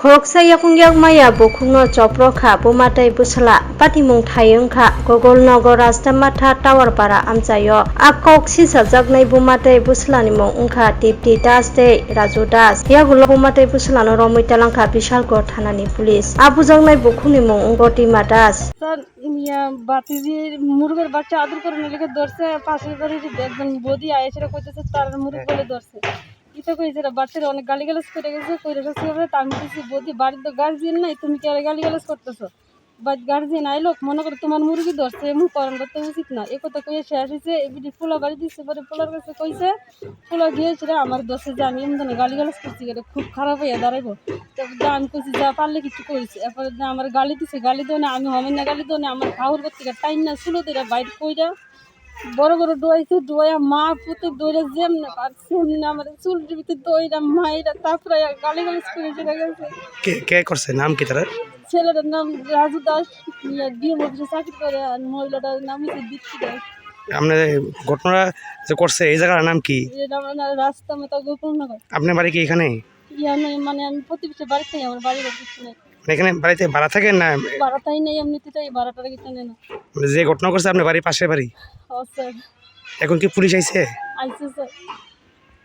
Khoroksa yakung yak maya bokungno choprokha bomatai busala patimung thayungkha Gogolnogor Rastamatha Towerpara amchayo akok sisajaknai bomatai busalani mung ungkha Dipti Das tei Raju Das yagulo bomatai busalano romoi talangkha Bishalgarh thanani police abujaknai bokungni mung ungko Tima Das sir বাতিজির মুরগের বাচ্চা আদর করে নিলে ধরছে পাশের বাড়ির একজন বৌদি আয়েসেরা কইতেছে তার মুরগ বলে ধরছে ইতো কইছে বাচ্চারা অনেক গালিগালাজ করে গেছে কইরে গেছে তা আমি কিছু বৌদি বাড়ির তো গার্জিয়ান নাই তুমি কি আর গালিগালাজ করতেছো বাট গার্জিয়ান আইলো মনে করে তোমার মুরগি ধরছে এমন করান করতে উচিত না এ কথা কইয়ে শেষ হয়েছে এবিডি পোলা বাড়ি দিচ্ছে পরে পোলার কাছে কইছে পোলা গিয়েছিল আমার দশে যে আমি এমন গালিগালাজ করছি এটা খুব খারাপ হইয়া দাঁড়াইবো তারপর আমি কইছি যা পারলে কিছু করেছি এরপরে আমার গালি দিছে গালি দেও না আমি হমেন না গালি দেও না আমার খাওয়ার করতে টাইম না ছিল তো এরা বাইরে কইরা বড় বড় ডোয়াইছে ডোয়া মা পুতে দৌড়ে যেমন পারছে এমনি আমার চুলটির ভিতরে দইরা মাইরা তারপরে গালিগালাজ করে চলে গেছে। কে করছে নাম কি তার? ছেলেটার নাম রাজু দাস ডিএম অফিসে চাকরি করে আর মহিলাটার নাম হচ্ছে দীপ্তি দাস। আপনার ঘটনা যে করছে এই জায়গার নাম কি? এটা আমার রাস্তা মতো গোপননগর। আপনার বাড়ি কি এখানে? মানে আমি প্রতিবেশী বাড়িতে আমার বাড়ির কিছু নেই। এখানে বাড়িতে ভাড়া থাকেন না? ভাড়াটাই নেই এমনিতেই ভাড়াটার কিছু নেই না। যে ঘটনা করছে আপনার বাড়ির পাশের বাড়ি? স্যার এখন কি পুলিশ আইছে? আইসে স্যার।